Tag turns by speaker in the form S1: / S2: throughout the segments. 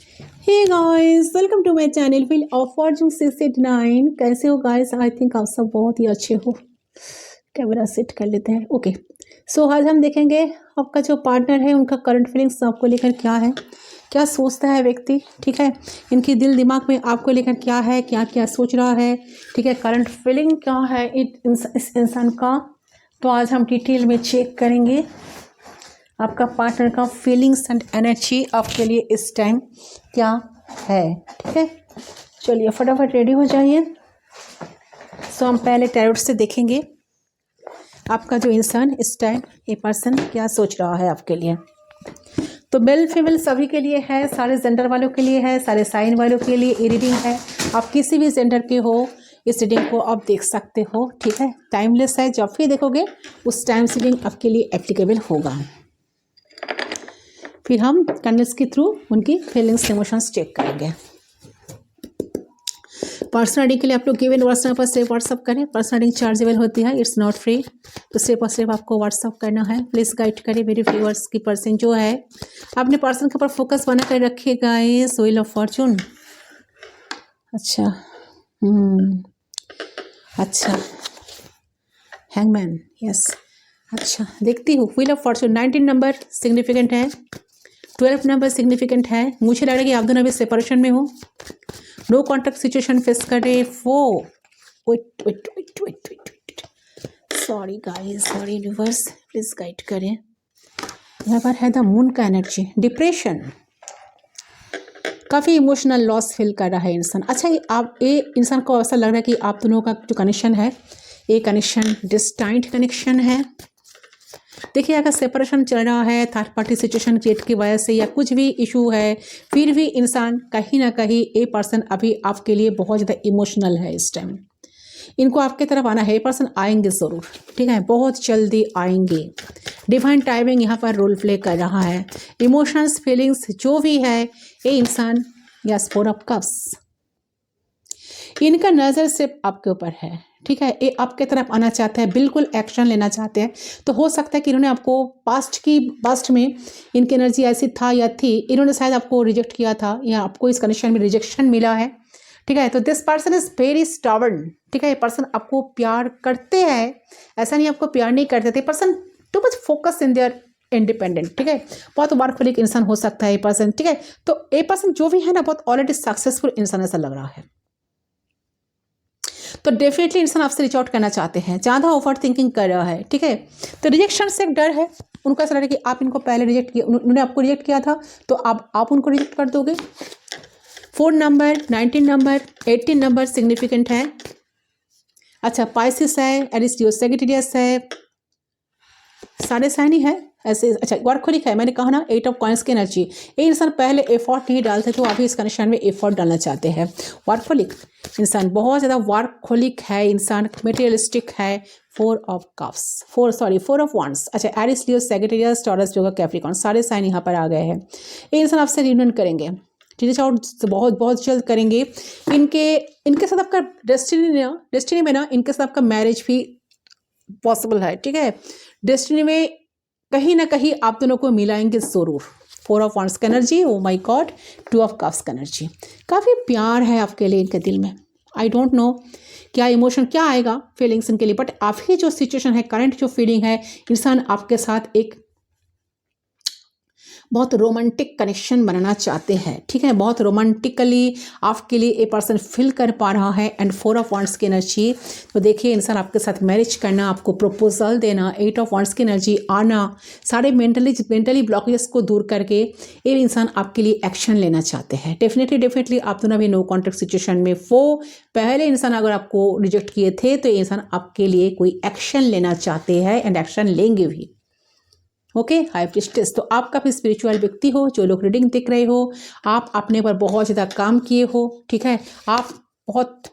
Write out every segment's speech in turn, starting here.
S1: Hey guys, welcome to my channel wheel of fortune 689। कैसे हो guys? I think आप सब बहुत ही अच्छे हो। कैमरा सेट कर लेते हैं। ओके, सो आज हम देखेंगे आपका जो पार्टनर है उनका करंट फीलिंग्स आपको लेकर क्या है, क्या सोचता है व्यक्ति। ठीक है, इनकी दिल दिमाग में आपको लेकर क्या है, क्या क्या सोच रहा है। ठीक है, करंट फीलिंग क्या है इस इंसान का, तो आज हम डिटेल में चेक करेंगे आपका पार्टनर का फीलिंग्स एंड एनर्जी आपके लिए इस टाइम क्या है। ठीक है, चलिए फटाफट रेडी हो जाइए। सो हम पहले टैरोट से देखेंगे आपका जो इंसान इस टाइम, ये पर्सन क्या सोच रहा है आपके लिए। तो मेल फीमेल सभी के लिए है, सारे जेंडर वालों के लिए है, सारे साइन वालों के लिए ये रीडिंग है। आप किसी भी जेंडर के हो, इस रीडिंग को आप देख सकते हो। ठीक है, टाइमलेस है, जब भी देखोगे उस टाइम से रीडिंग आपके लिए एप्लीकेबल होगा। फिर हम कैंडल्स के थ्रू उनकी फीलिंग्स इमोशंस चेक करेंगे। पर्सनल रीडिंग के लिए आप लोग गिवन व्हाट्सएप पर सिर्फ व्हाट्सअप करें। पर्सनल रीडिंग चार्जेबल होती है, इट्स नॉट फ्री, तो सिर्फ और सिर्फ आपको व्हाट्सअप करना है। प्लीज़ गाइड करें मेरे व्यूअर्स की पर्सन जो है, अपने पर्सन के ऊपर फोकस बना कर रखिएगा। इस व्हील ऑफ फॉर्चून, अच्छा अच्छा, हैंगमैन, यस, अच्छा देखती हूँ। Wheel of Fortune 19 number significant है, 12 नंबर सिग्निफिकेंट है। मुझे लग रहा है कि आप दोनों अभी सेपरेशन में हो, नो कॉन्टैक्ट सिचुएशन फेस कर रहे हो। Wait, sorry guys, sorry universe, please guide करें। यहाँ पर है द मून का एनर्जी, डिप्रेशन, काफ़ी इमोशनल लॉस फील कर रहा है इंसान। अच्छा, ये इंसान को ऐसा लग रहा है कि आप दोनों का जो कनेक्शन है, ये कनेक्शन डिस्टेंट कनेक्शन है। देखिए, अगर सेपरेशन चल रहा है, थर्ड पार्टी सिचुएशन क्रिएट की वजह से या कुछ भी इशू है, फिर भी इंसान कहीं ना कहीं, ये पर्सन अभी आपके लिए बहुत ज़्यादा इमोशनल है इस टाइम। इनको आपके तरफ आना है, ये पर्सन आएंगे ज़रूर। ठीक है, बहुत जल्दी आएंगे। डिवाइन टाइमिंग यहाँ पर रोल प्ले कर रहा है। इमोशंस, फीलिंग्स जो भी है, ये इंसान, यस, 4 ऑफ कप्स, इनका नज़र सिर्फ आपके ऊपर है। ठीक है, ये आपके तरफ आना चाहते हैं, बिल्कुल एक्शन लेना चाहते हैं। तो हो सकता है कि इन्होंने आपको पास्ट में इनकी एनर्जी ऐसी था या थी, इन्होंने शायद आपको रिजेक्ट किया था या आपको इस कनेक्शन में रिजेक्शन मिला है। ठीक है, तो this person is very stubborn. ठीक है, ये पर्सन आपको प्यार करते हैं, ऐसा नहीं आपको प्यार नहीं करते थे। Person too much focus in their independent. ठीक है, बहुत वर्कहोलिक इंसान हो सकता है ये पर्सन। ठीक है, तो ये पर्सन जो भी है ना, बहुत ऑलरेडी सक्सेसफुल इंसान ऐसा लग रहा है। तो डेफिनेटली इंसान आपसे रिच आउट करना चाहते हैं, ज़्यादा ओवर थिंकिंग कर रहा है। ठीक है, तो रिजेक्शन से एक डर है उनको, ऐसा लग रहा है कि आप इनको पहले रिजेक्ट किया, उन्होंने आपको रिजेक्ट किया था, तो अब आप उनको रिजेक्ट कर दोगे। 4 नंबर, 19 नंबर, 18 नंबर सिग्निफिकेंट है। अच्छा, पाइसिस है, एरिस लियो सैजिटेरियस है, सारे साइन ही है ऐसे। अच्छा, वर्कहोलिक है, मैंने कहा ना, 8 ऑफ कॉइंस की एनर्जी। ये इंसान पहले एफर्ट नहीं डालते, तो अभी इस कनेक्शन में एफर्ट डालना चाहते हैं। वर्कहोलिक इंसान, बहुत ज़्यादा वर्कहोलिक है इंसान, मटेरियलिस्टिक है। 4 ऑफ कप्स, 4 ऑफ वंड्स। अच्छा, एरिस लियो सैजिटेरियस, टॉरस, जो कैप्रिकॉर्न, सारे साइन यहाँ पर आ गए हैं। ये इंसान आपसे रियूनियन करेंगे, रीच आउट बहुत बहुत जल्द करेंगे। इनके साथ आपका डेस्टिनी में ना, इनके साथ आपका मैरिज भी पॉसिबल है। ठीक है, डेस्टिनी में कहीं ना कहीं आप दोनों को मिलाएंगे ज़रूर। 4 ऑफ वंड्स का energy, oh my God, 2 of cups का एनर्जी, काफ़ी प्यार है आपके लिए इनके दिल में। आई डोंट नो क्या इमोशन, क्या आएगा फीलिंग्स इनके लिए, बट अभी जो सिचुएशन है, करंट जो फीलिंग है, इंसान आपके साथ एक बहुत रोमांटिक कनेक्शन बनाना चाहते हैं। ठीक है, बहुत रोमांटिकली आपके लिए ये पर्सन फील कर पा रहा है। एंड 4 ऑफ वंड्स की एनर्जी, तो देखिए इंसान आपके साथ मैरिज करना, आपको प्रपोजल देना, 8 ऑफ वंड्स की एनर्जी आना, सारे मेंटली ब्लॉकेज को दूर करके ये इंसान आपके लिए एक्शन लेना चाहते हैं। डेफिनेटली आप दोनों भी नो कॉन्टैक्ट सिचुएशन में। वो पहले इंसान अगर आपको रिजेक्ट किए थे, तो ये इंसान आपके लिए कोई एक्शन लेना चाहते हैं एंड एक्शन लेंगे भी। ओके, हाई प्रिस्टेस, तो आप काफ़ी स्पिरिचुअल व्यक्ति हो। जो लोग रीडिंग देख रहे हो, आप अपने पर बहुत ज़्यादा काम किए हो। ठीक है, आप बहुत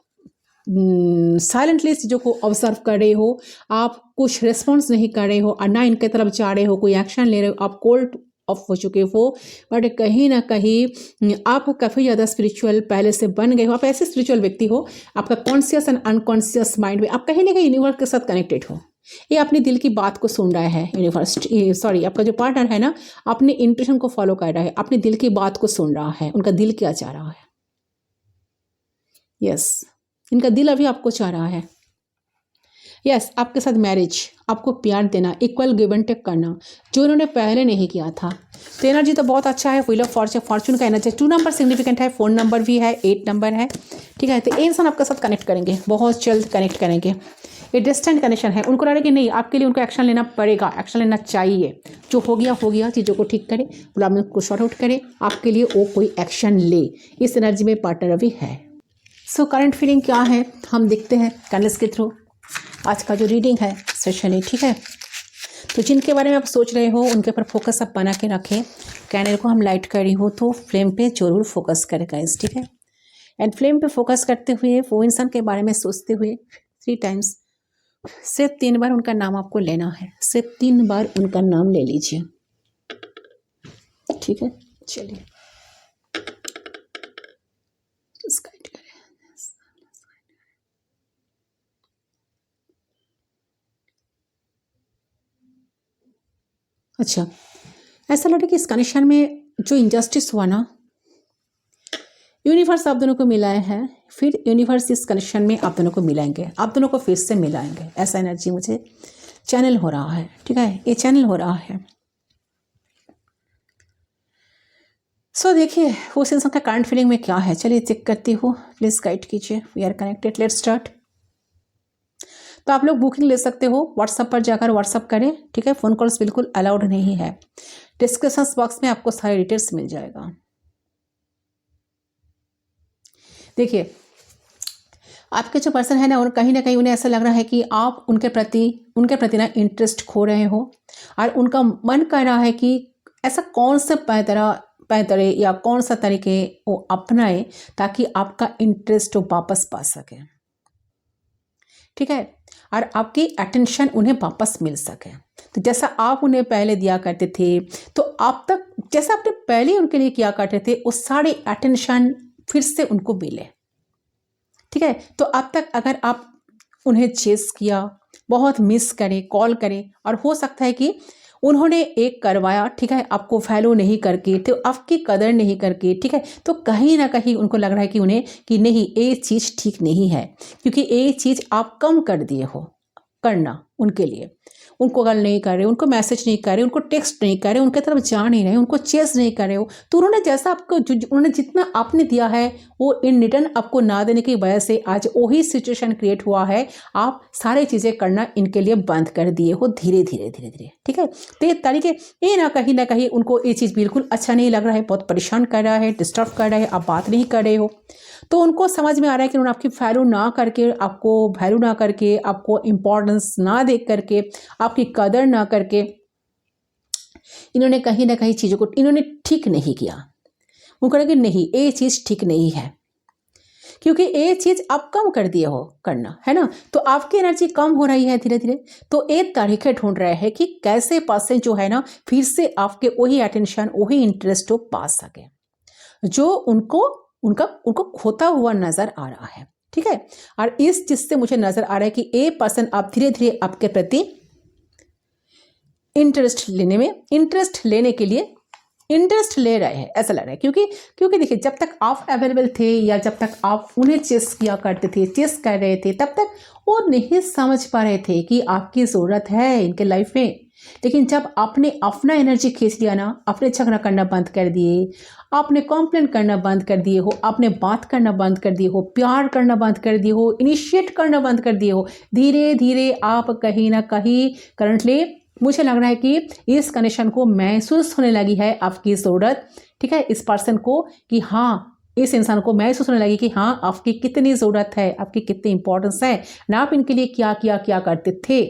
S1: साइलेंटली चीज़ों को ऑब्जर्व कर रहे हो, आप कुछ रिस्पॉन्स नहीं कर रहे हो और ना इनके तरफ जा रहे हो, कोई एक्शन ले रहे हो। आप कोल्ड ऑफ हो चुके हो, बट कहीं ना कहीं आप काफ़ी ज़्यादा स्पिरिचुअल पहले से बन गए हो। आप ऐसे स्पिरिचुअल व्यक्ति हो, आपका कॉन्शियस एंड अनकॉन्शियस माइंड में आप कहीं ना कहीं यूनिवर्स के साथ कनेक्टेड हो। ये अपने दिल की बात को सुन रहा है यूनिवर्स, सॉरी आपका जो पार्टनर है ना, अपने इंट्यूशन को फॉलो कर रहा है, अपने दिल की बात को सुन रहा है, उनका दिल क्या चाह रहा है। यस, इनका दिल अभी आपको चाह रहा है। यस, आपके साथ मैरिज, आपको प्यार देना, इक्वल गिव एंड टेक करना, जो उन्होंने पहले नहीं किया था। तो एनर्जी तो बहुत अच्छा है, व्हील ऑफ फॉर्चून का एनर्जी। 2 नंबर सिग्निफिकेंट है, 4 नंबर भी है, 8 नंबर है, ठीक है। तो ये इंसान आपके साथ कनेक्ट करेंगे, बहुत जल्द कनेक्ट करेंगे। ये डिस्टेंट कनेक्शन है, उनको लग रहा है कि नहीं, आपके लिए उनको एक्शन लेना पड़ेगा, एक्शन लेना चाहिए। जो हो गया, चीज़ों को ठीक करे, प्रॉब्लम को सॉर्ट आउट करे, आपके लिए वो कोई एक्शन ले। इस एनर्जी में पार्टनर अभी है। सो करंट फीलिंग क्या है हम देखते हैं कैंडल्स के थ्रू। आज का जो रीडिंग है सेशन है, ठीक है। तो जिनके बारे में आप सोच रहे हो उनके ऊपर फोकस आप बना के रखें। कैंडल को हम लाइट कर रही हो तो फ्लेम पे जरूर फोकस करें गाइस, ठीक है। एंड फ्लेम पे फोकस करते हुए वो इंसान के बारे में सोचते हुए 3 टाइम्स, सिर्फ 3 बार उनका नाम आपको लेना है, सिर्फ 3 बार उनका नाम ले लीजिए, ठीक है। चलिए अच्छा, ऐसा लग रहा है कि इस कनेक्शन में जो इनजस्टिस हुआ ना, यूनिवर्स आप दोनों को मिलाए हैं, फिर यूनिवर्स इस कनेक्शन में आप दोनों को मिलाएंगे, आप दोनों को फिर से मिलाएंगे। ऐसा एनर्जी मुझे चैनल हो रहा है, ठीक है, ये चैनल हो रहा है। सो देखिए उस इंसान का करंट फीलिंग में क्या है, चलिए चेक करती हूँ, प्लीज़ गाइड कीजिए। We are connected, let's start. तो आप लोग बुकिंग ले सकते हो, व्हाट्सएप पर जाकर व्हाट्सएप करें, ठीक है। फ़ोन कॉल्स बिल्कुल अलाउड नहीं है। डिस्क्रिप्शन बॉक्स में आपको सारे डिटेल्स मिल जाएगा। देखिए आपके जो पर्सन है ना, और कहीं ना कहीं उन्हें ऐसा लग रहा है कि आप उनके प्रति ना इंटरेस्ट खो रहे हो, और उनका मन कर रहा है कि ऐसा कौन सा पैतरे या कौन सा तरीके वो अपनाए ताकि आपका इंटरेस्ट वो वापस पा सके, ठीक है, और आपकी अटेंशन उन्हें वापस मिल सके। तो जैसा आप उन्हें पहले दिया करते थे, तो आप तक जैसा आपने पहले उनके लिए किया करते थे, वो सारी अटेंशन फिर से उनको मिले, ठीक है। तो अब तक अगर आप उन्हें चेस किया, बहुत मिस करें, कॉल करें, और हो सकता है कि उन्होंने एक करवाया, ठीक है, आपको वैल्यू नहीं करके, तो आपकी कदर नहीं करके, ठीक है, तो कहीं ना कहीं उनको लग रहा है कि उन्हें कि नहीं, ये चीज़ ठीक नहीं है, क्योंकि ये चीज़ आप कम कर दिए हो करना उनके लिए। उनको कॉल नहीं कर रहे, उनको मैसेज नहीं कर रहे, उनको टेक्स्ट नहीं कर रहे, उनके तरफ जा नहीं रहे, उनको चेस नहीं कर रहे हो। तो उन्होंने जैसा आपको उन्होंने जितना आपने दिया है वो इन रिटर्न आपको ना देने की वजह से आज वही सिचुएशन क्रिएट हुआ है। आप सारी चीज़ें करना इनके लिए बंद कर दिए हो धीरे धीरे, ठीक है। तो ये तरीके ये ना कहीं उनको ये चीज़ बिल्कुल अच्छा नहीं लग रहा है, बहुत परेशान कर रहा है, डिस्टर्ब कर रहा है, आप बात नहीं कर रहे हो। तो उनको समझ में आ रहा है कि उन्होंने आपकी वैल्यू ना करके, आपको इम्पोर्टेंस ना दे करके, आपकी कदर ना करके, इन्होंने कहीं ना कहीं चीज़ों को इन्होंने ठीक नहीं किया। उनको लगे नहीं, ये चीज़ ठीक नहीं है, क्योंकि ये चीज़ आप कम कर दिए हो करना, है ना। तो आपकी एनर्जी कम हो रही है धीरे धीरे। तो एक तरीके ढूंढ रहे हैं कि कैसे पर्सन जो है ना फिर से आपके वही अटेंशन, वही इंटरेस्ट को पा सके जो उनको खोता हुआ नजर आ रहा है, ठीक है। और इस चीज से मुझे नजर आ रहा है कि ये पर्सन आप धीरे धीरे आपके प्रति इंटरेस्ट लेने के लिए इंटरेस्ट ले रहे हैं, ऐसा लग रहा है। क्योंकि देखिए जब तक आप अवेलेबल थे या जब तक आप उन्हें चेस किया करते थे, चेस कर रहे थे, तब तक वो नहीं समझ पा रहे थे कि आपकी ज़रूरत है इनके लाइफ में। लेकिन जब आपने अपना एनर्जी खींच लिया ना, आपने झगड़ा करना बंद कर दिए, आपने कॉम्प्लेन करना बंद कर दिए हो, आपने बात करना बंद कर दिए हो, प्यार करना बंद कर दिए हो, इनिशिएट करना बंद कर दिए हो, धीरे धीरे आप कहीं ना कहीं करंटली मुझे लग रहा है कि इस कनेक्शन को महसूस होने लगी है आपकी ज़रूरत, ठीक है। इस पर्सन को कि हाँ, इस इंसान को महसूस होने लगी कि हाँ आपकी कितनी ज़रूरत है, आपकी कितनी इंपॉर्टेंस है ना, आप इनके लिए क्या करते थे।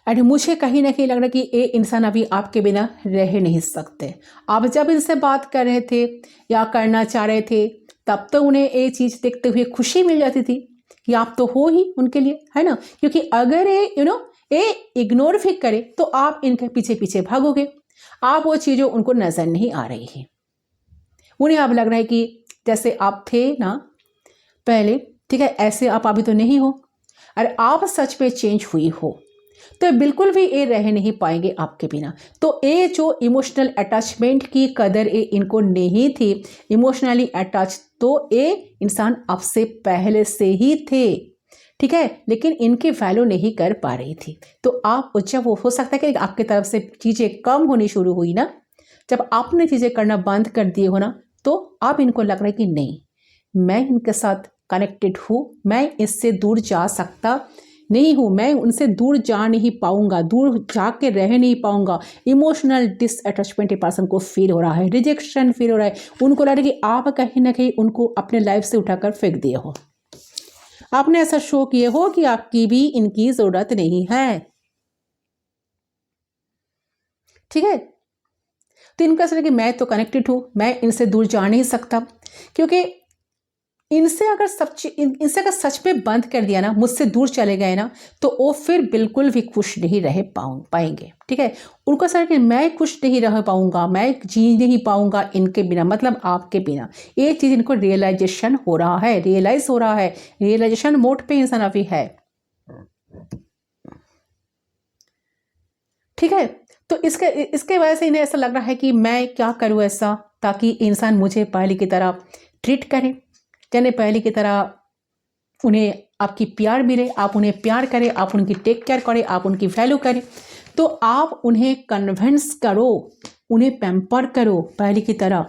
S1: एंड मुझे कहीं ना कहीं लग रहा है कि ये इंसान अभी आपके बिना रह नहीं सकते। आप जब इनसे बात कर रहे थे या करना चाह रहे थे, तब तो उन्हें ये चीज़ देखते हुए खुशी मिल जाती थी कि आप तो हो ही उनके लिए, है ना। क्योंकि अगर ये ये इग्नोर भी करे तो आप इनके पीछे पीछे भागोगे, आप वो चीज़ें उनको नज़र नहीं आ रही है, उन्हें अब लग रहा है कि जैसे आप थे ना पहले, ठीक है, ऐसे आप अभी तो नहीं हो, और आप सच में चेंज हुई हो, तो बिल्कुल भी ये रह नहीं पाएंगे आपके बिना। तो ये जो इमोशनल अटैचमेंट की कदर ये इनको नहीं थी, इमोशनली अटैच तो ये इंसान आपसे पहले से ही थे, ठीक है, लेकिन इनकी वैल्यू नहीं कर पा रही थी। तो आप जब वो हो सकता है कि आपकी तरफ से चीज़ें कम होनी शुरू हुई ना, जब आपने चीज़ें करना बंद कर दिए हो ना, तो अब इनको लग रहा है कि नहीं, मैं इनके साथ कनेक्टेड हूँ, मैं इससे दूर जा सकता नहीं हूँ, मैं उनसे दूर जा नहीं पाऊंगा, दूर जाके रह नहीं पाऊंगा। इमोशनल डिसअटैचमेंट पर्सन को फील हो रहा है, रिजेक्शन फील हो रहा है, उनको लग रहा है कि आप कहीं ना कहीं उनको अपने लाइफ से उठाकर फेंक दिए हो, आपने ऐसा शो किए हो कि आपकी भी इनकी जरूरत नहीं है, ठीक है। तो इनका ऐसा कि मैं तो कनेक्टेड हूँ, मैं इनसे दूर जा नहीं सकता, क्योंकि इनसे अगर इनसे अगर सच में बंद कर दिया ना, मुझसे दूर चले गए ना, तो वो फिर बिल्कुल भी खुश नहीं रह पाएंगे, ठीक है। उनको ऐसा कि मैं खुश नहीं रह पाऊंगा, मैं जी नहीं पाऊंगा इनके बिना, मतलब आपके बिना। ये चीज़ इनको रियलाइजेशन हो रहा है, रियलाइज हो रहा है, रियलाइजेशन मोड पे इंसान अभी है, ठीक है। तो इसके वजह से इन्हें ऐसा लग रहा है कि मैं क्या करूँ ऐसा ताकि इंसान मुझे पहले की तरह ट्रीट करे, यानी पहले की तरह उन्हें आपकी प्यार मिले, आप उन्हें प्यार करें, आप उनकी टेक केयर करें, आप उनकी वैल्यू करें। तो आप उन्हें कन्विंस करो, उन्हें पैम्पर करो पहले की तरह।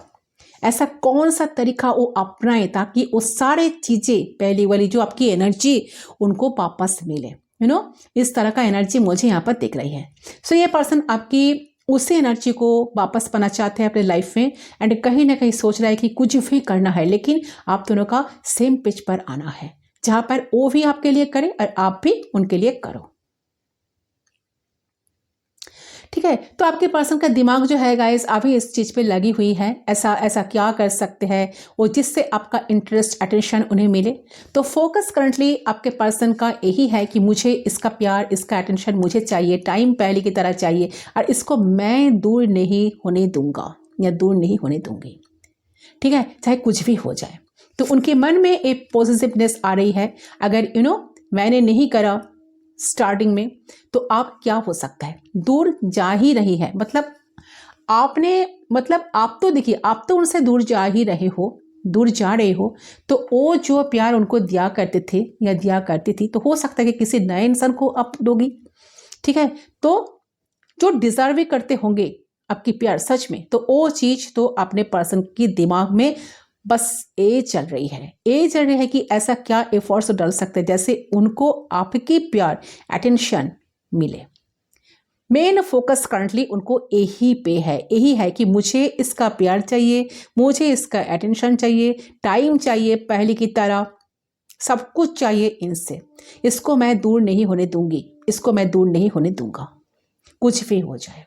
S1: ऐसा कौन सा तरीका वो अपनाएं ताकि वो सारे चीज़ें पहली वाली जो आपकी एनर्जी उनको वापस मिले, इस तरह का एनर्जी मुझे यहाँ पर दिख रही है। सो ये पर्सन आपकी उसी एनर्जी को वापस पाना चाहते हैं अपने लाइफ में, एंड कहीं ना कहीं सोच रहा है कि कुछ भी करना है, लेकिन आप दोनों का सेम पिच पर आना है, जहां पर वो भी आपके लिए करें और आप भी उनके लिए करो, ठीक है। तो आपके पर्सन का दिमाग जो है गाइस अभी इस चीज़ पे लगी हुई है, ऐसा क्या कर सकते हैं वो जिससे आपका इंटरेस्ट अटेंशन उन्हें मिले। तो फोकस करंटली आपके पर्सन का यही है कि मुझे इसका प्यार, इसका अटेंशन मुझे चाहिए, टाइम पहले की तरह चाहिए, और इसको मैं दूर नहीं होने दूंगा या दूर नहीं होने दूंगी, ठीक है, चाहे कुछ भी हो जाए। तो उनके मन में एक पॉजिटिवनेस आ रही है, अगर मैंने नहीं करा स्टार्टिंग में तो आप क्या हो सकता है, दूर जा ही रही है, मतलब आप तो देखिए, आप तो उनसे दूर जा ही रहे हो, दूर जा रहे हो। तो वो जो प्यार उनको दिया करते थे या दिया करती थी, तो हो सकता है कि किसी नए इंसान को आप दोगी, ठीक है। तो जो डिजर्व भी करते होंगे आपकी प्यार सच में, तो वो चीज तो अपने पर्सन की दिमाग में बस ये चल रही है कि ऐसा क्या एफर्ट्स डाल सकते हैं जैसे उनको आपकी प्यार अटेंशन मिले। मेन फोकस करंटली उनको यही है कि मुझे इसका प्यार चाहिए, मुझे इसका अटेंशन चाहिए, टाइम चाहिए पहले की तरह, सब कुछ चाहिए इनसे, इसको मैं दूर नहीं होने दूंगी, इसको मैं दूर नहीं होने दूंगा, कुछ भी हो जाए।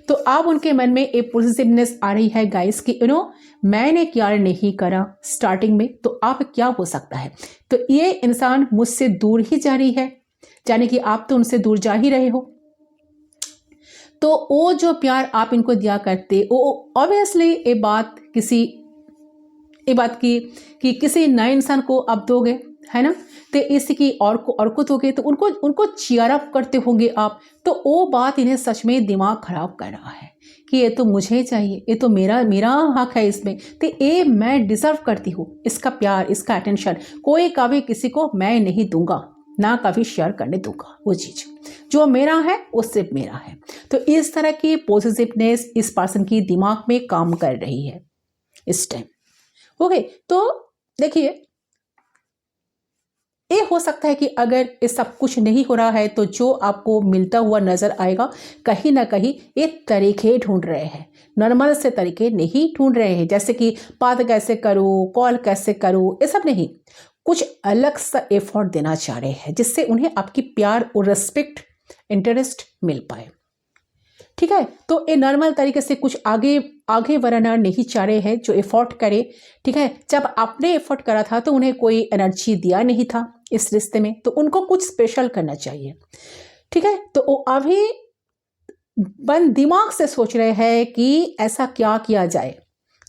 S1: तो अब उनके मन में एक पॉजिटिवनेस आ रही है गाइस कि मैंने क्या नहीं करा स्टार्टिंग में, तो आप क्या हो सकता है। तो ये इंसान मुझसे दूर ही जा रही है, यानी कि आप तो उनसे दूर जा ही रहे हो। तो वो जो प्यार आप इनको दिया करते, वो ऑब्वियसली ये बात की कि किसी नए इंसान को आप दोगे, है ना, तो इसकी और को दोगे तो उनको चीयर अप करते होंगे आप, तो वो बात इन्हें सच में दिमाग खराब कर रहा है कि ये तो मुझे चाहिए, ये तो मेरा हक है इसमें, तो ये मैं डिजर्व करती हूँ, इसका प्यार, इसका अटेंशन कोई कभी किसी को मैं नहीं दूंगा, ना कभी शेयर करने दूंगा, वो चीज़ जो मेरा है वो सिर्फ मेरा है। तो इस तरह की पॉजिटिवनेस इस पर्सन की दिमाग में काम कर रही है इस टाइम। ओके, तो देखिए, ये हो सकता है कि अगर ये सब कुछ नहीं हो रहा है तो जो आपको मिलता हुआ नजर आएगा, कहीं ना कहीं ये तरीके ढूंढ रहे हैं, नॉर्मल से तरीके नहीं ढूंढ रहे हैं, जैसे कि बात कैसे करूँ, कॉल कैसे करूँ, ये सब नहीं, कुछ अलग सा एफर्ट देना चाह रहे हैं जिससे उन्हें आपकी प्यार और रेस्पेक्ट, इंटरेस्ट मिल पाए, ठीक है। तो ये नॉर्मल तरीके से कुछ आगे बढ़ना नहीं चाह रहे हैं, जो एफर्ट करे, ठीक है। जब आपने एफर्ट करा था तो उन्हें कोई एनर्जी दिया नहीं था इस रिश्ते में, तो उनको कुछ स्पेशल करना चाहिए, ठीक है। तो वो अभी दिमाग से सोच रहे हैं कि ऐसा क्या किया जाए।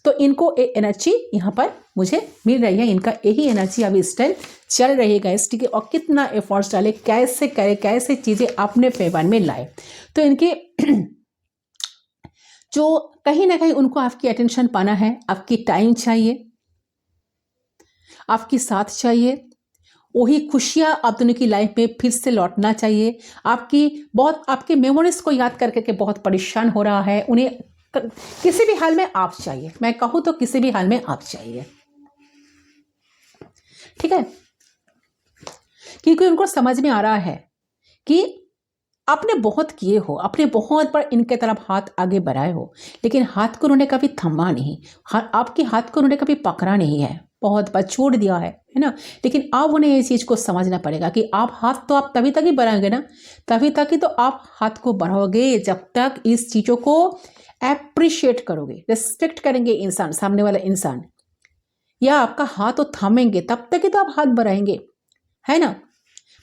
S1: तो इनको एनर्जी यहाँ पर मुझे मिल रही है, इनका यही एनर्जी अभी इस टाइम चल रही है गाइस, ठीक है। और कितना एफर्ट्स डाले, कैसे करे, कैसे चीज़ें अपने फेवर में लाए। तो इनके जो कहीं ना कहीं उनको आपकी अटेंशन पाना है, आपकी टाइम चाहिए, आपकी साथ चाहिए, वही खुशियाँ आप दोनों की लाइफ में फिर से लौटना चाहिए। आपके मेमोरीज को याद करके बहुत परेशान हो रहा है, उन्हें किसी भी हाल में आप चाहिए, मैं कहूँ तो किसी भी हाल में आप चाहिए, ठीक है। क्योंकि उनको समझ में आ रहा है कि आपने बहुत किए हो, आपने बहुत बार इनके तरफ हाथ आगे बढ़ाए हो, लेकिन हाथ को उन्होंने कभी थमा नहीं, आपके हाथ को उन्होंने कभी पकड़ा नहीं है, बहुत बार छोड़ दिया है ना। लेकिन अब उन्हें ये चीज़ को समझना पड़ेगा कि आप हाथ तो आप तभी तक ही बढ़ाएंगे ना, तभी तक ही तो आप हाथ को बढ़ाओगे जब तक इस चीज़ों को एप्रिशिएट करोगे, रिस्पेक्ट करेंगे इंसान, सामने वाला इंसान, या आपका हाथ तो थामेंगे तब तक ही तो आप हाथ बढ़ाएंगे, है ना।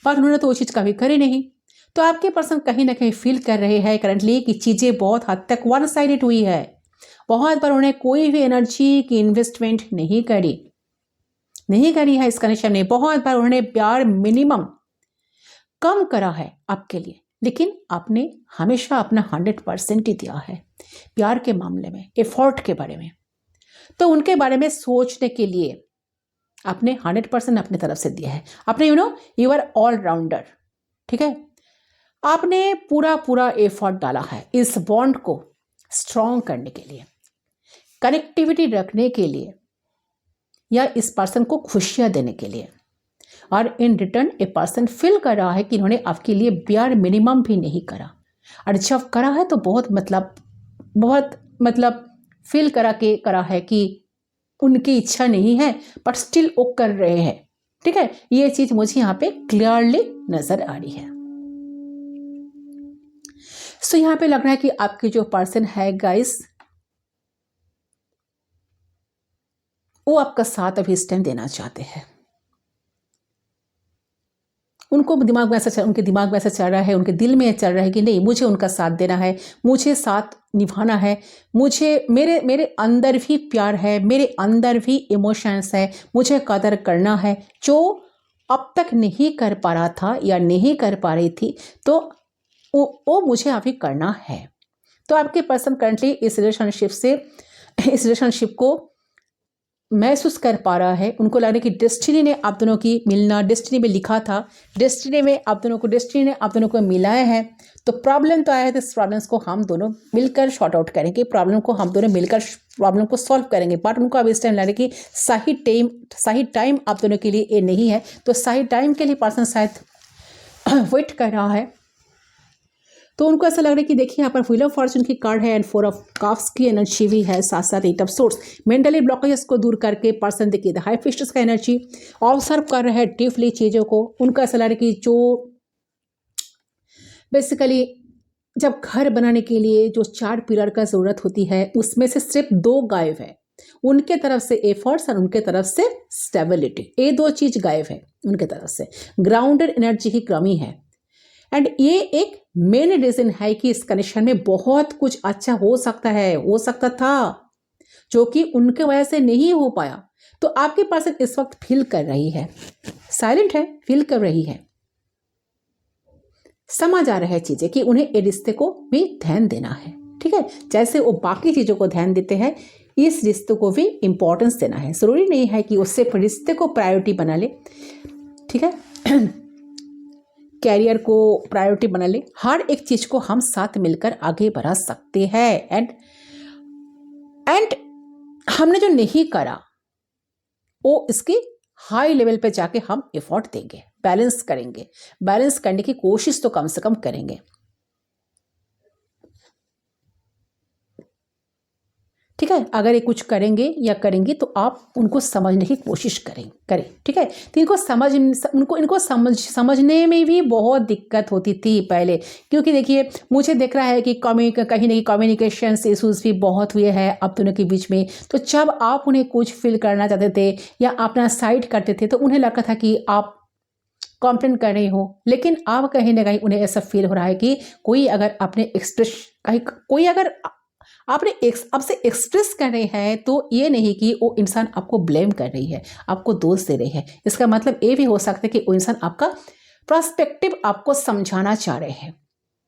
S1: पर उन्होंने तो वो चीज़ कभी करी नहीं। तो आपके पर्सन कहीं ना कहीं फील कर रहे हैं करंटली कि चीज़ें बहुत हद तक वन साइडेड हुई है, बहुत बार उन्हें कोई भी एनर्जी की इन्वेस्टमेंट नहीं करी है इस कनेक्शन में। बहुत बार उन्होंने प्यार मिनिमम कम करा है आपके लिए, लेकिन आपने हमेशा अपना 100% ही दिया है प्यार के मामले में, एफर्ट के बारे में। तो उनके बारे में सोचने के लिए आपने 100% अपने तरफ से दिया है। आपने यू आर ऑल राउंडर, ठीक है। आपने पूरा एफर्ट डाला है इस बॉन्ड को स्ट्रॉन्ग करने के लिए, कनेक्टिविटी रखने के लिए, या इस पर्सन को खुशियां देने के लिए। और in return a person feel कर रहा है कि इन्होंने आपके लिए प्यार मिनिमम भी नहीं करा, और जब करा है तो बहुत मतलब फील करा है कि उनकी इच्छा नहीं है, बट स्टिल वो कर रहे हैं, ठीक है। ये चीज मुझे यहाँ पे क्लियरली नजर आ रही है। सो यहाँ पे लग रहा है कि आपके जो पर्सन है गाइस, वो आपका साथ अभी इस टाइम देना चाहते हैं। उनके दिमाग में ऐसा चल रहा है, उनके दिल में चल रहा है कि नहीं, मुझे उनका साथ देना है, मुझे साथ निभाना है, मुझे मेरे अंदर भी प्यार है, मेरे अंदर भी इमोशंस है, मुझे कदर करना है, जो अब तक नहीं कर पा रहा था या नहीं कर पा रही थी, तो वो मुझे अभी करना है। तो आपके पर्सन करंटली इस रिलेशनशिप को महसूस कर पा रहा है। उनको लग रहा है कि डेस्टिनी ने आप दोनों की मिलना, डेस्टिनी में लिखा था, डेस्टिनी ने आप दोनों को मिलाया है। तो प्रॉब्लम तो आया है, तो इस प्रॉब्लम्स को हम दोनों मिलकर शॉर्ट आउट करेंगे, प्रॉब्लम को हम दोनों मिलकर प्रॉब्लम को सॉल्व करेंगे। बट उनको अब इस टाइम लग रहा है कि सही टाइम आप दोनों के लिए ये नहीं है। तो सही टाइम के लिए पर्सन शायद वेट कर रहा है। तो उनको ऐसा लग रहा है कि देखिए यहाँ पर व्हील ऑफ फॉर्चून की कार्ड है एंड 4 ऑफ कप्स की एनर्जी भी है, साथ साथ 8 ऑफ सोर्ड्स। मेंटली ब्लॉकेजेस को दूर करके पर्सन देखिए हाई फिस्टस का एनर्जी ऑब्जर्व कर रहे हैं डीपली चीज़ों को। उनका ऐसा लग रहा है कि जो बेसिकली जब घर बनाने के लिए जो 4 पिलर का ज़रूरत होती है, उसमें से सिर्फ 2 गायब है। उनके तरफ से एफर्ट्स और उनके तरफ से स्टेबिलिटी, ये 2 चीज़ गायब है उनके तरफ से। ग्राउंडेड एनर्जी की कमी है। एंड ये एक मेन रीजन है कि इस कनेक्शन में बहुत कुछ अच्छा हो सकता था, जो कि उनके वजह से नहीं हो पाया। तो आपके पर्सन इस वक्त फील कर रही है, साइलेंट है, फील कर रही है, समझ आ रहा है चीजें कि उन्हें ये रिश्ते को भी ध्यान देना है, ठीक है। जैसे वो बाकी चीजों को ध्यान देते हैं, इस रिश्ते को भी इंपॉर्टेंस देना है। जरूरी नहीं है कि उससे रिश्ते को प्रायोरिटी बना ले, ठीक है, कैरियर को प्रायोरिटी बना ले। हर एक चीज को हम साथ मिलकर आगे बढ़ा सकते हैं। एंड हमने जो नहीं करा वो इसकी हाई लेवल पे जाके हम एफर्ट देंगे, बैलेंस करेंगे, बैलेंस करने की कोशिश तो कम से कम करेंगे, ठीक है। अगर ये कुछ करेंगे या करेंगी तो आप उनको समझने की कोशिश करें, ठीक है। तो इनको समझने में भी बहुत दिक्कत होती थी पहले, क्योंकि देखिए मुझे दिख रहा है कि कहीं ना कहीं कम्युनिकेशन इशूज़ भी बहुत हुए हैं आप दोनों के बीच में। तो जब आप उन्हें कुछ फील करना चाहते थे या अपना साइड करते थे, तो उन्हें लगता था कि आप कंप्लेन कर रही हो, लेकिन अब कहीं ना कहीं उन्हें ऐसा फील हो रहा है कि कोई अगर अपने एक्सप्रेस कहीं कोई अगर आपने आपसे एक्सप्रेस कर रही है तो ये नहीं कि वो इंसान आपको ब्लेम कर रही है, आपको दोष दे रही है। इसका मतलब ये भी हो सकता है कि वो इंसान आपका पर्सपेक्टिव आपको समझाना चाह रहे हैं।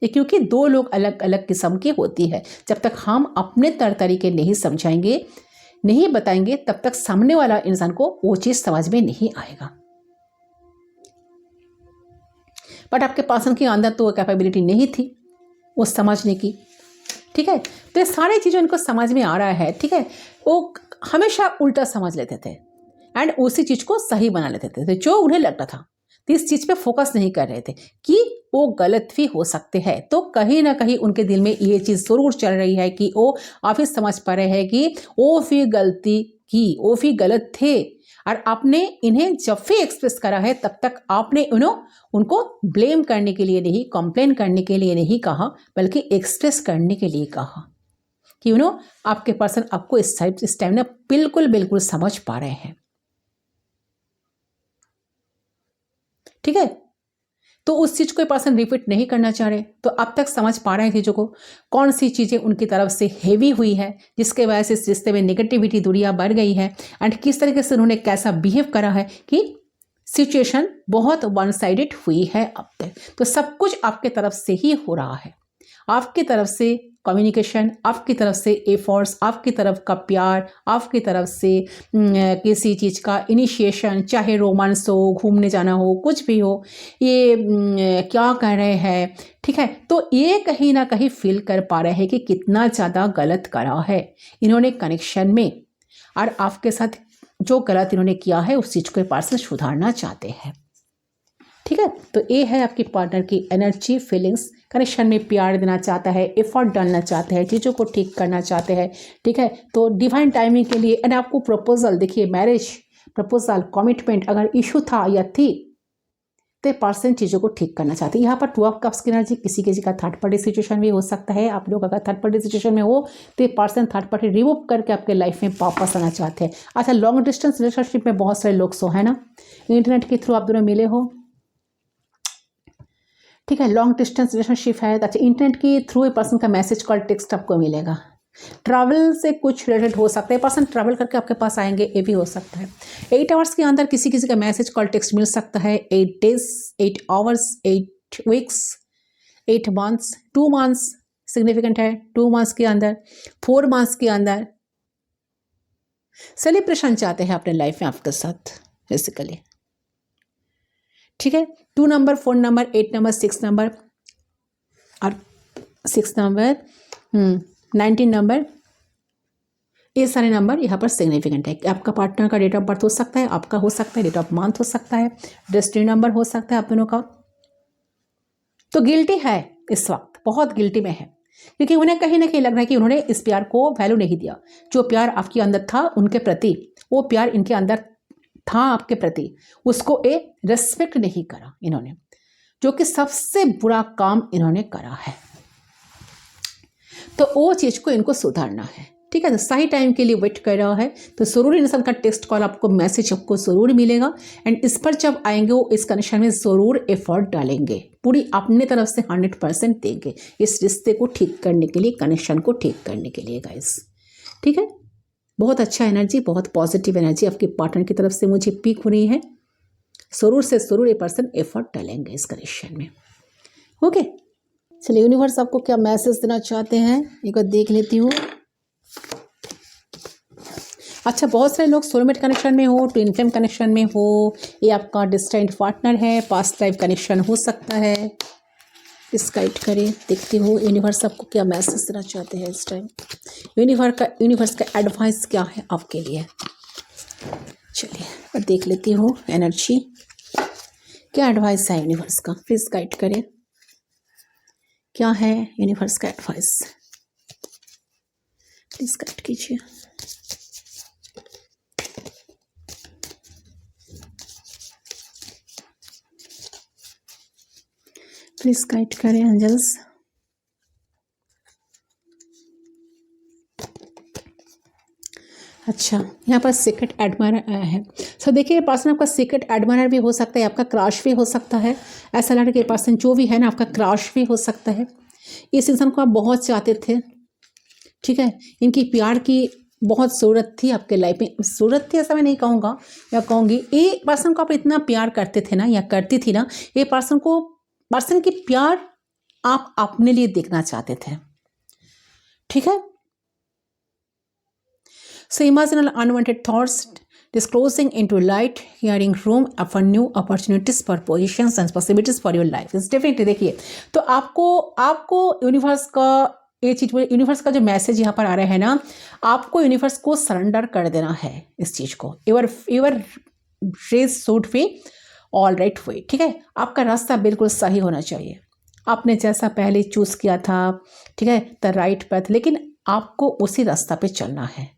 S1: ये क्योंकि दो लोग अलग अलग किस्म की होती है। जब तक हम अपने तरीके नहीं समझाएंगे, नहीं बताएंगे, तब तक सामने वाला इंसान को वो चीज़ समझ में नहीं आएगा। बट आपके पर्सन के अंदर तो वो कैपेबिलिटी नहीं थी वो समझने की, ठीक है। तो ये सारी चीज़ें उनको समझ में आ रहा है, ठीक है। वो हमेशा उल्टा समझ लेते थे एंड उसी चीज़ को सही बना लेते थे जो उन्हें लगता था। तो इस चीज़ पे फोकस नहीं कर रहे थे कि वो गलत भी हो सकते हैं। तो कहीं ना कहीं उनके दिल में ये चीज़ ज़रूर चल रही है कि वो आप ही समझ पा रहे हैं कि वो भी गलती की, वो भी गलत थे। और आपने इन्हें जब भी एक्सप्रेस करा है तब तक आपने उनको ब्लेम करने के लिए नहीं, कंप्लेन करने के लिए नहीं कहा, बल्कि एक्सप्रेस करने के लिए कहा कि आपके पर्सन आपको इस टाइम ना बिल्कुल बिल्कुल समझ पा रहे हैं, ठीक है। तो उस चीज़ को पर्सन रिपीट नहीं करना चाह रहे, तो अब तक समझ पा रहे हैं चीज़ों को, कौन सी चीज़ें उनकी तरफ से हेवी हुई है जिसके वजह से इस रिश्ते में नेगेटिविटी, दूरियां बढ़ गई है एंड किस तरीके से उन्होंने कैसा बिहेव करा है कि सिचुएशन बहुत वन साइडेड हुई है अब तक। तो सब कुछ आपके तरफ से ही हो रहा है, आपकी तरफ से कम्युनिकेशन, आपकी तरफ से एफर्ट्स, आपकी तरफ का प्यार, आपकी तरफ से किसी चीज़ का इनिशिएशन, चाहे रोमांस हो, घूमने जाना हो, कुछ भी हो, ये क्या कर रहे हैं, ठीक है। तो ये कहीं ना कहीं फील कर पा रहे हैं कि कितना ज़्यादा गलत करा है इन्होंने कनेक्शन में, और आपके साथ जो गलत इन्होंने किया है उस चीज़ को पर्सन सुधारना चाहते हैं, ठीक है। तो ये है आपकी पार्टनर की एनर्जी, फीलिंग्स। कनेक्शन में प्यार देना चाहता है, एफर्ट डालना चाहते हैं, चीज़ों को ठीक करना चाहते हैं, ठीक है। तो डिवाइन टाइमिंग के लिए एंड आपको प्रपोजल, देखिए मैरिज प्रपोजल, कमिटमेंट अगर इशू था या थी तो पर्सन चीज़ों को ठीक करना चाहते हैं। यहाँ पर 2 ऑफ कप्स की एनर्जी, किसी का थर्ड पार्टी सिचुएशन भी हो सकता है। आप लोग अगर थर्ड पार्टी सिचुएशन में हो तो पर्सन थर्ड पार्टी रिमूव करके आपके लाइफ में वापस आना चाहते हैं। अच्छा, लॉन्ग डिस्टेंस रिलेशनशिप में बहुत सारे लोग सो है ना, इंटरनेट के थ्रू आप दोनों मिले हो, ठीक है। लॉन्ग डिस्टेंस रिलेशनशिप है, अच्छा इंटरनेट के थ्रू पर्सन का मैसेज, कॉल, टेक्स्ट आपको मिलेगा। ट्रैवल से कुछ रिलेटेड हो सकता है, पर्सन ट्रैवल करके आपके पास आएंगे, ये भी हो सकता है। 8 आवर्स के अंदर किसी का मैसेज, कॉल, टेक्स्ट मिल सकता है। 8 days, 8 hours, 8 weeks, 8 months, 2 months significant है, 2 मंथ्स के अंदर, 4 मंथ्स के अंदर सेलिब्रेशन चाहते हैं अपने लाइफ में आपके साथ बेसिकली, ठीक है। 2 नंबर, 4 नंबर, 8 नंबर, 6 नंबर और 6 नंबर, 19 नंबर, ये सारे नंबर यहाँ पर सिग्निफिकेंट है। आपका पार्टनर का डेट ऑफ बर्थ हो सकता है, आपका हो सकता है, डेट ऑफ मंथ हो सकता है, डेस्टिनी नंबर हो सकता है आप दोनों का। तो गिल्टी है इस वक्त, बहुत गिल्टी में है, क्योंकि उन्हें कहीं ना कहीं लग रहा है कि उन्होंने इस प्यार को वैल्यू नहीं दिया। जो प्यार आपके अंदर था उनके प्रति, वो प्यार इनके अंदर था आपके प्रति, उसको रेस्पेक्ट नहीं करा इन्होंने, जो कि सबसे बुरा काम इन्होंने करा है। तो वो चीज़ को इनको सुधारना है, ठीक है। तो सही टाइम के लिए वेट कर रहा है, तो ज़रूर इंसान का टेक्स्ट कॉल आपको, मैसेज आपको ज़रूर मिलेगा एंड इस पर जब आएंगे वो इस कनेक्शन में ज़रूर एफर्ट डालेंगे, पूरी अपने तरफ से 100% देंगे इस रिश्ते को ठीक करने के लिए, कनेक्शन को ठीक करने के लिए गाइस, ठीक है। बहुत अच्छा एनर्जी, बहुत पॉजिटिव एनर्जी आपके पार्टनर की तरफ से मुझे पीक हो रही है। ज़रूर से ज़रूर ये पर्सन एफर्ट डालेंगे इस कनेक्शन में, ओके। चलिए यूनिवर्स आपको क्या मैसेज देना चाहते हैं एक बार देख लेती हूँ। अच्छा, बहुत सारे लोग सोलमेट कनेक्शन में हो, ट्विन फ्लेम कनेक्शन में हो, ये आपका डिस्टेंट पार्टनर है, पास्ट लाइफ कनेक्शन हो सकता है। इस गाइड करें, देखती हूँ यूनिवर्स आपको क्या मैसेज देना चाहते हैं इस टाइम। यूनिवर्स का एडवाइस क्या है आपके लिए, चलिए और देख लेती हूँ एनर्जी क्या एडवाइस है यूनिवर्स का। प्लीज़ गाइड करें, क्या है यूनिवर्स का एडवाइस, प्लीज़ गाइड कीजिए। प्लीज़ गाइड करें एंजल्स। अच्छा, यहाँ पर सीक्रेट एडमायरर आया है। सो देखिए, पर्सन आपका सीक्रेट एडमायरर भी हो सकता है, आपका क्रश भी हो सकता है। ऐसा लग रहा है कि पर्सन जो भी है ना, आपका क्रश भी हो सकता है। इस इंसान को आप बहुत चाहते थे, ठीक है। इनकी प्यार की बहुत ज़रूरत थी आपके लाइफ में। ज़रूरत थी ऐसा मैं नहीं कहूँगा, या कहूँगी ये पर्सन को आप इतना प्यार करते थे ना, या करती थी ना, ये पर्सन की प्यार आप अपने लिए देखना चाहते थे, ठीक है। So imagine unwanted thoughts disclosing into light, hearing room for new opportunities for positions and possibilities for your life. It's definitely देखिए, तो आपको यूनिवर्स का ये चीज़, यूनिवर्स का जो मैसेज यहाँ पर आ रहा है ना, आपको यूनिवर्स को सरेंडर कर देना है इस चीज़ को। Your race should be all right way, ठीक है। आपका रास्ता बिल्कुल सही होना चाहिए, आपने जैसा पहले चूज़ किया था, ठीक है, द राइट पाथ, लेकिन आपको उसी रास्ता पे चलना है।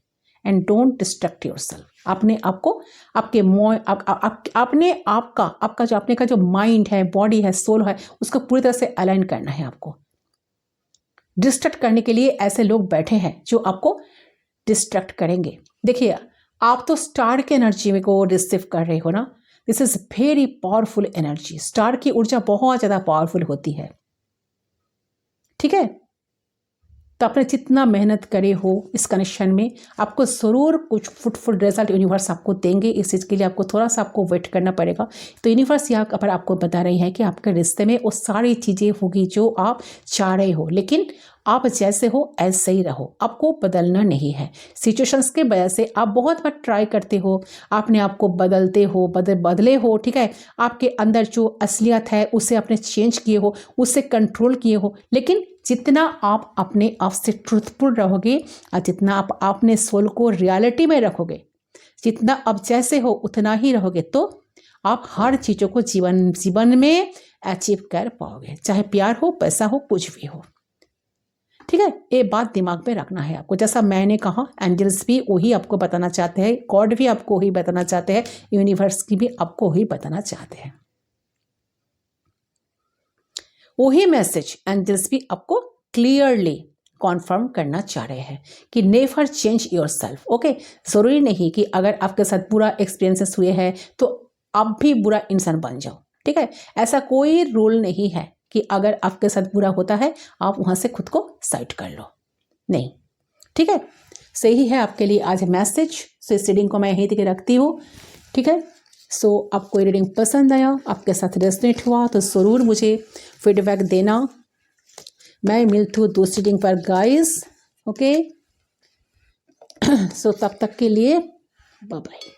S1: And don't distract yourself. आपने आपको आपके आपका जो अपने का जो माइंड है, बॉडी है, सोल है, उसको पूरी तरह से अलाइन करना है। आपको डिस्ट्रैक्ट करने के लिए ऐसे लोग बैठे हैं जो आपको डिस्ट्रैक्ट करेंगे। देखिए, आप तो स्टार के एनर्जी को रिसीव कर रहे हो ना, this is very powerful energy. Star की ऊर्जा बहुत ज़्यादा पावरफुल होती है, ठीक है। तो आपने जितना मेहनत करे हो इस कनेक्शन में, आपको ज़रूर कुछ फ्रूटफुल रिजल्ट यूनिवर्स आपको देंगे। इस चीज़ के लिए आपको थोड़ा सा आपको वेट करना पड़ेगा। तो यूनिवर्स यहाँ पर आपको बता रही है कि आपके रिश्ते में वो सारी चीज़ें होगी जो आप चाह रहे हो, लेकिन आप जैसे हो ऐसे ही रहो, आपको बदलना नहीं है। सिचुएशंस के वजह से आप बहुत बार ट्राई करते हो, आपने आपको बदलते हो, बदले हो, ठीक है। आपके अंदर जो असलियत है उसे आपने चेंज किए हो, उसे कंट्रोल किए हो, लेकिन जितना आप अपने आप से ट्रूथफुल रहोगे और जितना आप अपने सोल को रियलिटी में रखोगे, जितना आप जैसे हो उतना ही रहोगे, तो आप हर चीज़ों को जीवन में अचीव कर पाओगे, चाहे प्यार हो, पैसा हो, कुछ भी हो, ठीक है। ये बात दिमाग में रखना है आपको। जैसा मैंने कहा, एंजल्स भी वही आपको बताना चाहते हैं, गॉड भी आपको वही बताना चाहते हैं, यूनिवर्स की भी आपको वही बताना चाहते हैं। वही मैसेज एंजल्स भी आपको क्लियरली कॉन्फर्म करना चाह रहे हैं कि नेवर चेंज योरसेल्फ, ओके। ज़रूरी नहीं कि अगर आपके साथ बुरा एक्सपीरियंसेस हुए हैं तो आप भी बुरा इंसान बन जाओ, ठीक है। ऐसा कोई रूल नहीं है कि अगर आपके साथ बुरा होता है आप वहाँ से खुद को साइड कर लो, नहीं, ठीक है। सही है आपके लिए आज मैसेज। सो इस रीडिंग को मैं यहीं तक रखती हूँ, ठीक है। सो आपको रीडिंग पसंद आया, आपके साथ रेजोनेट हुआ तो ज़रूर मुझे फीडबैक देना। मैं मिलती हूँ दूसरी रीडिंग पर गाइस, ओके। सो तब तक के लिए बाय बाय।